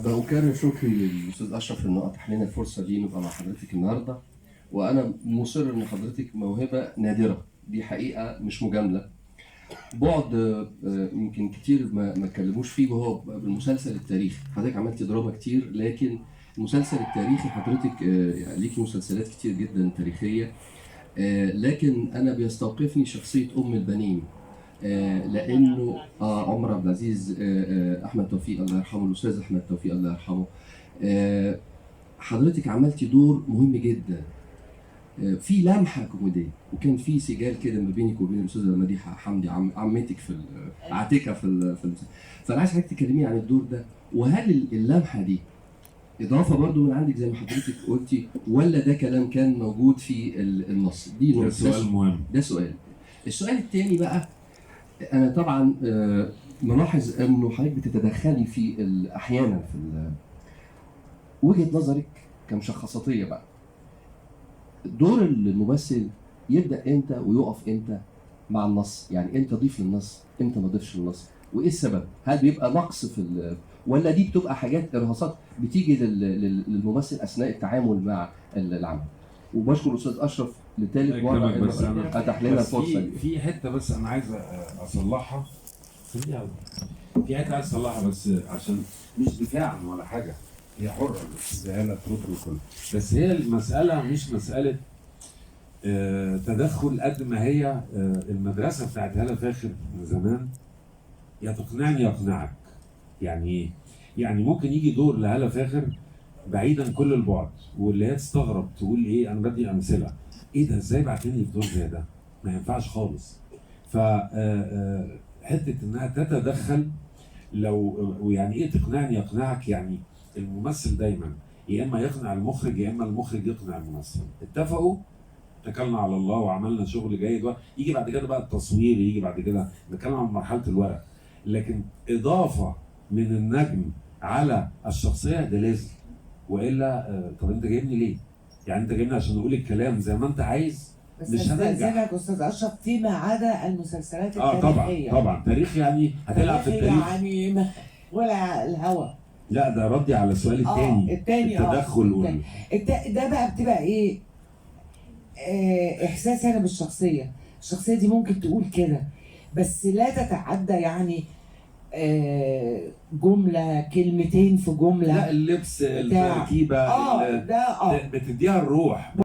بأكرر شكري للأستاذ أشرف إنه أتاح لنا الفرصة دي نبقى مع حضرتك النهاردة، وأنا مصر إن حضرتك موهبة نادرة، دي حقيقة مش مجاملة. بعد يمكن كتير ما اتكلموش فيه، وهو بالمسلسل التاريخي. حضرتك عملتي دراما كتير، لكن المسلسل التاريخي حضرتك يعني ليكي مسلسلات كتير جدا تاريخية، لكن أنا بيستوقفني شخصية أم البنين. لانه عمر عبد العزيز، احمد توفيق الله يرحمه، الاستاذ احمد توفيق الله يرحمه. حضرتك عملتي دور مهم جدا، في لمحه كوميديه، وكان في سجال كده ما بينك وبين الاستاذه مديحه حمدي عمتك في عاتكه في المسلسل. فانا عايز حضرتك تكلميني عن الدور ده، وهل اللمحه دي اضافه برضو من عندك زي ما حضرتك قلتي، ولا ده كلام كان موجود في النص؟ دي ده سؤال مهم. ده سؤال. السؤال الثاني بقى، أنا طبعًا ملاحظ إنه حضرتك بتتدخلي في أحيانًا في وجهة نظرِك كمشخصاتية بقى. دور الممثل يبدأ إمتى ويقف إمتى مع النص؟ يعني إمتى أضيف للنص، إمتى ما أضيفش للنص؟ وإيه السبب؟ هل بيبقى نقص في ولا دي بتبقى حاجات إرهاصات بتيجي للممثل أثناء التعامل مع العمل؟ وبشكر الأستاذ أشرف لتالت مرة إنه أتاح لنا الفرصة دي. في حته بس انا عايز اصلحها. في حته عايز اصلحها بس عشان مش دفاعا ولا حاجه، هي حره الاستهانه تروح الكل، بس هي المساله مش مساله تدخل قد ما هي المدرسه بتاعت هالة فاخر من زمان، يا تقنعني يقنعك. يعني ايه؟ يعني ممكن يجي دور لهالة فاخر بعيدا كل البعد، واللي هي تستغرب تقول ايه، انا بدي امثله، ايه ده ازاي بعتني في دور زي ده؟ ما ينفعش خالص. ف حته انها تتدخل، لو ويعني ايه تقنعني يقنعك؟ يعني الممثل دايما يا اما يقنع المخرج يا اما المخرج يقنع الممثل. اتفقوا، اتكلنا على الله وعملنا شغل جيد، يجي بعد كده بقى التصوير، يجي بعد كده نتكلم عن مرحله الورق. لكن اضافه من النجم على الشخصيه ده لازم، والا طب انت جايبني ليه؟ يعني انت جايبني عشان اقول الكلام زي ما انت عايز؟ بس مش هننجح. استاذنك استاذ اشرف فيما عدا المسلسلات التاريخيه. طبعا تاريخ، يعني هتلعب في التاريخ يعني ولا الهوى. لا ده ردي على السؤال الثاني. التدخل ده بقى بتبقى ايه؟ احساسي انا بالشخصيه. الشخصيه دي ممكن تقول كده بس لا تتعدى يعني جمله كلمتين في جمله. لا اللبس، التركيبه، ده بتديها الروح.